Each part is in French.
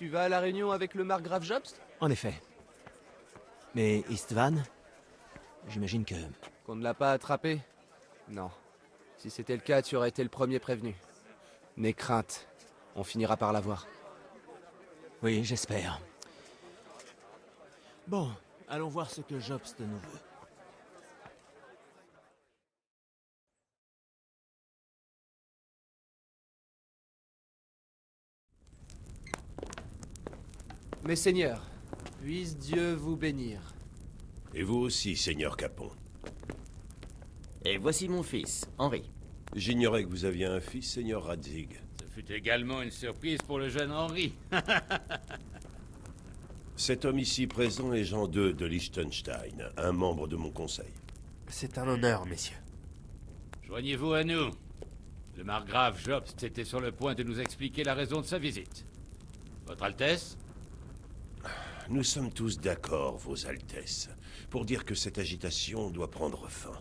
Tu vas à la réunion avec le margrave Jobst? En effet. Mais Istvan? J'imagine que... Qu'on ne l'a pas attrapé? Non. Si c'était le cas, tu aurais été le premier prévenu. N'aie crainte. On finira par l'avoir. Oui, j'espère. Bon, allons voir ce que Jobst nous veut. Mes seigneurs, puisse Dieu vous bénir. Et vous aussi, seigneur Capon. Et voici mon fils, Henri. J'ignorais que vous aviez un fils, seigneur Radzig. Ce fut également une surprise pour le jeune Henri. Cet homme ici présent est Jean II de Liechtenstein, un membre de mon conseil. C'est un honneur, messieurs. Joignez-vous à nous. Le margrave Jobst était sur le point de nous expliquer la raison de sa visite. Votre Altesse? Nous sommes tous d'accord, vos Altesses, pour dire que cette agitation doit prendre fin.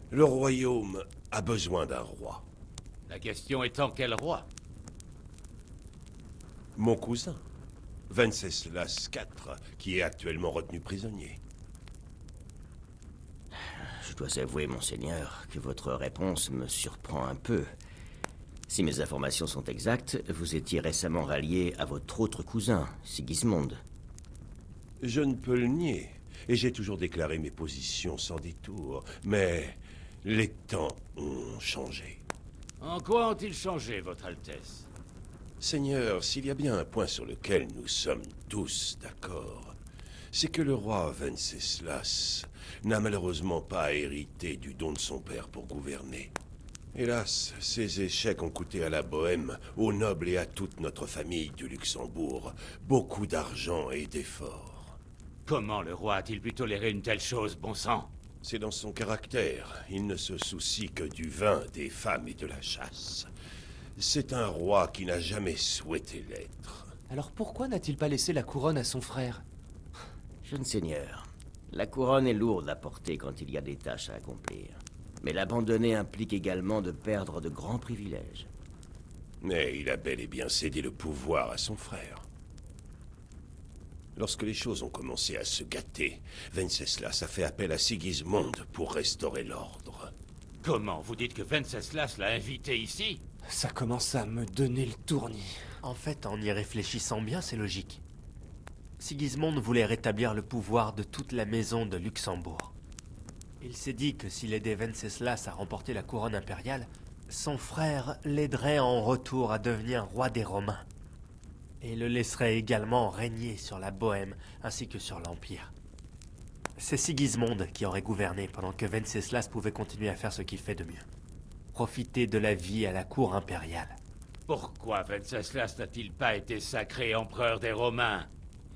Le royaume a besoin d'un roi. La question étant quel roi? Mon cousin, Venceslas IV, qui est actuellement retenu prisonnier. Je dois avouer, monseigneur, que votre réponse me surprend un peu. Si mes informations sont exactes, vous étiez récemment rallié à votre autre cousin, Sigismund. Je ne peux le nier, et j'ai toujours déclaré mes positions sans détour, mais les temps ont changé. En quoi ont-ils changé, votre Altesse? Seigneur, s'il y a bien un point sur lequel nous sommes tous d'accord, c'est que le roi Venceslas n'a malheureusement pas hérité du don de son père pour gouverner. Hélas, ces échecs ont coûté à la Bohême, aux nobles et à toute notre famille du Luxembourg beaucoup d'argent et d'efforts. Comment le roi a-t-il pu tolérer une telle chose, bon sang? C'est dans son caractère. Il ne se soucie que du vin, des femmes et de la chasse. C'est un roi qui n'a jamais souhaité l'être. Alors pourquoi n'a-t-il pas laissé la couronne à son frère? Jeune seigneur, la couronne est lourde à porter quand il y a des tâches à accomplir. Mais l'abandonner implique également de perdre de grands privilèges. Mais il a bel et bien cédé le pouvoir à son frère. Lorsque les choses ont commencé à se gâter, Venceslas a fait appel à Sigismund pour restaurer l'ordre. Comment? Vous dites que Venceslas l'a invité ici? Ça commence à me donner le tournis. En fait, en y réfléchissant bien, c'est logique. Sigismund voulait rétablir le pouvoir de toute la maison de Luxembourg. Il s'est dit que s'il aidait Venceslas à remporter la couronne impériale, son frère l'aiderait en retour à devenir roi des Romains. Et le laisserait également régner sur la Bohême ainsi que sur l'Empire. C'est Sigismund qui aurait gouverné pendant que Venceslas pouvait continuer à faire ce qu'il fait de mieux. Profiter de la vie à la cour impériale. Pourquoi Venceslas n'a-t-il pas été sacré empereur des Romains?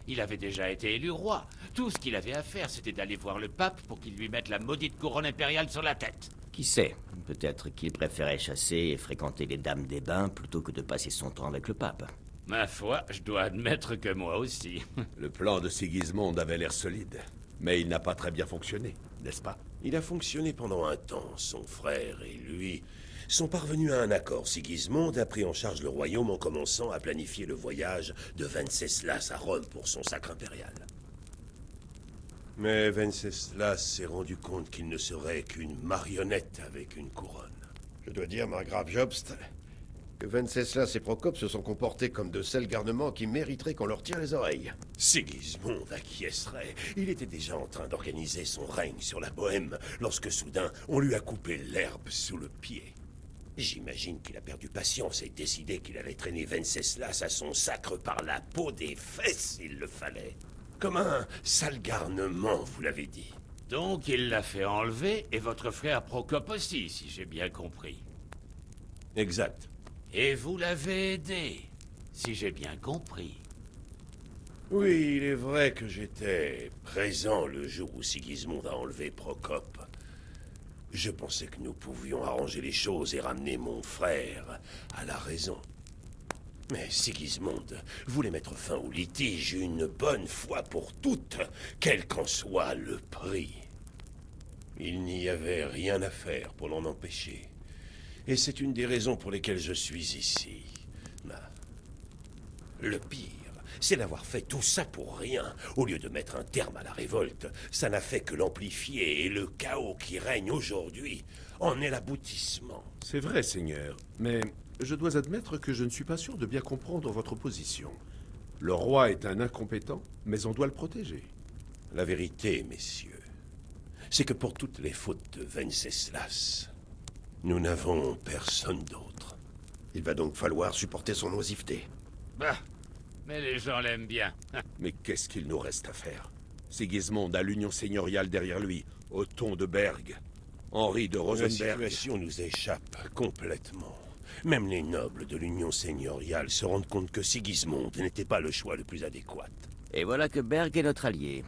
Il avait déjà été élu roi. Tout ce qu'il avait à faire, c'était d'aller voir le pape pour qu'il lui mette la maudite couronne impériale sur la tête. Qui sait? Peut-être qu'il préférait chasser et fréquenter les dames des bains plutôt que de passer son temps avec le pape. Ma foi, je dois admettre que moi aussi. Le plan de Sigismund avait l'air solide, mais il n'a pas très bien fonctionné, n'est-ce pas? Il a fonctionné pendant un temps. Son frère et lui sont parvenus à un accord. Sigismund a pris en charge le royaume en commençant à planifier le voyage de Venceslas à Rome pour son sacre impérial. Mais Venceslas s'est rendu compte qu'il ne serait qu'une marionnette avec une couronne. Je dois dire, margrave Jobst, que Venceslas et Procope se sont comportés comme de sels garnements qui mériteraient qu'on leur tire les oreilles. Sigismund acquiescerait. Il était déjà en train d'organiser son règne sur la Bohême lorsque soudain on lui a coupé l'herbe sous le pied. J'imagine qu'il a perdu patience et décidé qu'il allait traîner Venceslas à son sacre par la peau des fesses s'il le fallait. Comme un sale garnement, vous l'avez dit. Donc il l'a fait enlever, et votre frère Procope aussi, si j'ai bien compris. Exact. Et vous l'avez aidé, si j'ai bien compris. Oui, il est vrai que j'étais présent le jour où Sigismund a enlevé Procope. Je pensais que nous pouvions arranger les choses et ramener mon frère à la raison. Mais Sigismund voulait mettre fin au litige une bonne fois pour toutes, quel qu'en soit le prix. Il n'y avait rien à faire pour l'en empêcher. Et c'est une des raisons pour lesquelles je suis ici. Le pire, c'est d'avoir fait tout ça pour rien. Au lieu de mettre un terme à la révolte, ça n'a fait que l'amplifier, et le chaos qui règne aujourd'hui en est l'aboutissement. C'est vrai, Seigneur, mais je dois admettre que je ne suis pas sûr de bien comprendre votre position. Le roi est un incompétent, mais on doit le protéger. La vérité, messieurs, c'est que pour toutes les fautes de Venceslas, nous n'avons personne d'autre. Il va donc falloir supporter son oisiveté. Bah, mais les gens l'aiment bien. Mais qu'est-ce qu'il nous reste à faire? Sigismond a l'union seigneuriale derrière lui, Othon de Berg, Henri de La Rosenberg. situation nous échappe complètement. Même les nobles de l'Union seigneuriale se rendent compte que Sigismond n'était pas le choix le plus adéquat. Et voilà que Berg est notre allié.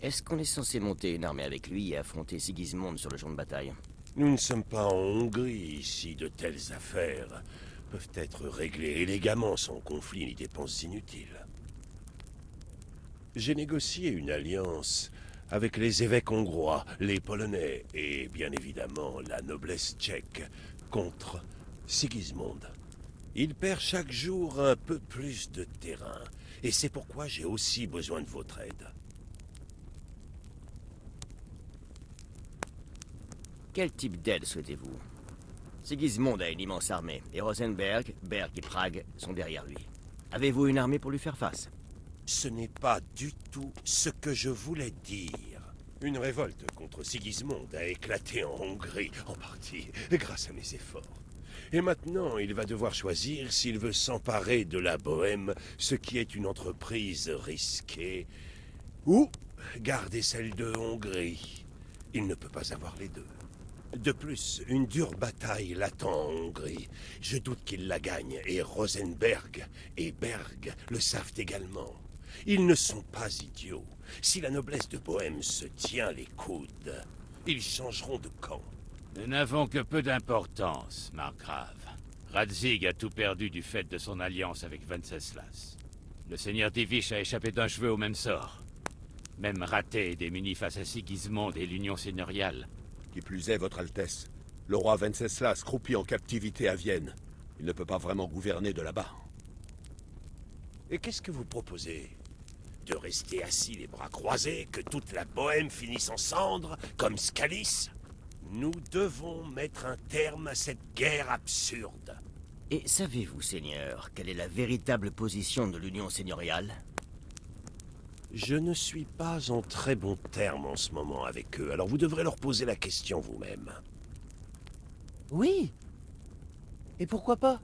Est-ce qu'on est censé monter une armée avec lui et affronter Sigismond sur le champ de bataille? Nous ne sommes pas en Hongrie ici, de telles affaires peuvent être réglées élégamment sans conflit ni dépenses inutiles. J'ai négocié une alliance avec les évêques hongrois, les Polonais et bien évidemment la noblesse tchèque contre Sigismond. Il perd chaque jour un peu plus de terrain et c'est pourquoi j'ai aussi besoin de votre aide. Quel type d'aide souhaitez-vous? Sigismond a une immense armée, et Rosenberg, Berg et Prague sont derrière lui. Avez-vous une armée pour lui faire face? Ce n'est pas du tout ce que je voulais dire. Une révolte contre Sigismond a éclaté en Hongrie, en partie grâce à mes efforts. Et maintenant, il va devoir choisir s'il veut s'emparer de la Bohême, ce qui est une entreprise risquée, ou garder celle de Hongrie. Il ne peut pas avoir les deux. De plus, une dure bataille l'attend en Hongrie. Je doute qu'il la gagne, et Rosenberg et Berg le savent également. Ils ne sont pas idiots. Si la noblesse de Bohême se tient les coudes, ils changeront de camp. Nous n'avons que peu d'importance, margrave. Radzig a tout perdu du fait de son alliance avec Venceslas. Le seigneur Divish a échappé d'un cheveu au même sort. Même raté et démuni face à Sigismond et l'Union seigneuriale. Qui plus est, Votre Altesse, le roi Venceslas croupit en captivité à Vienne. Il ne peut pas vraiment gouverner de là-bas. Et qu'est-ce que vous proposez? De rester assis les bras croisés, que toute la Bohême finisse en cendres, comme Scalis? Nous devons mettre un terme à cette guerre absurde. Et savez-vous, Seigneur, quelle est la véritable position de l'Union seigneuriale? Je ne suis pas en très bon terme en ce moment avec eux, alors vous devrez leur poser la question vous-même. Oui. Et pourquoi pas?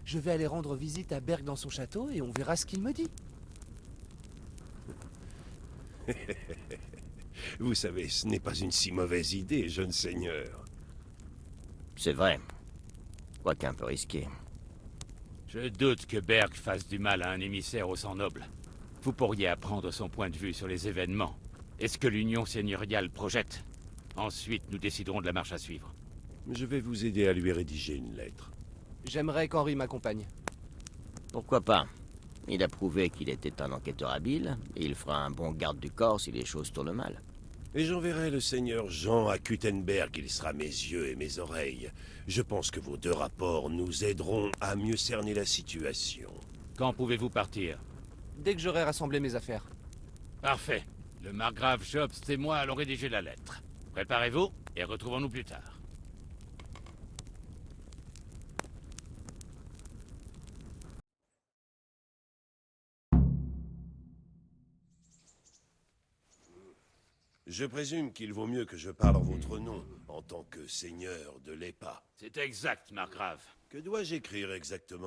Je vais aller rendre visite à Berg dans son château et on verra ce qu'il me dit. Vous savez, ce n'est pas une si mauvaise idée, jeune seigneur. C'est vrai. Quoique un peu risqué. Je doute que Berg fasse du mal à un émissaire au sang noble. Vous pourriez apprendre son point de vue sur les événements. Est-ce que l'Union seigneuriale projette? Ensuite, nous déciderons de la marche à suivre. Je vais vous aider à lui rédiger une lettre. J'aimerais qu'Henri m'accompagne. Pourquoi pas? Il a prouvé qu'il était un enquêteur habile, et il fera un bon garde du corps si les choses tournent mal. Et j'enverrai le seigneur Jean à Kuttenberg, il sera mes yeux et mes oreilles. Je pense que vos deux rapports nous aideront à mieux cerner la situation. Quand pouvez-vous partir? Dès que j'aurai rassemblé mes affaires. Parfait. Le margrave Jobst et moi allons rédiger la lettre. Préparez-vous et retrouvons-nous plus tard. Je présume qu'il vaut mieux que je parle en votre nom, en tant que seigneur de l'Épa. C'est exact, margrave. Que dois-je écrire exactement ?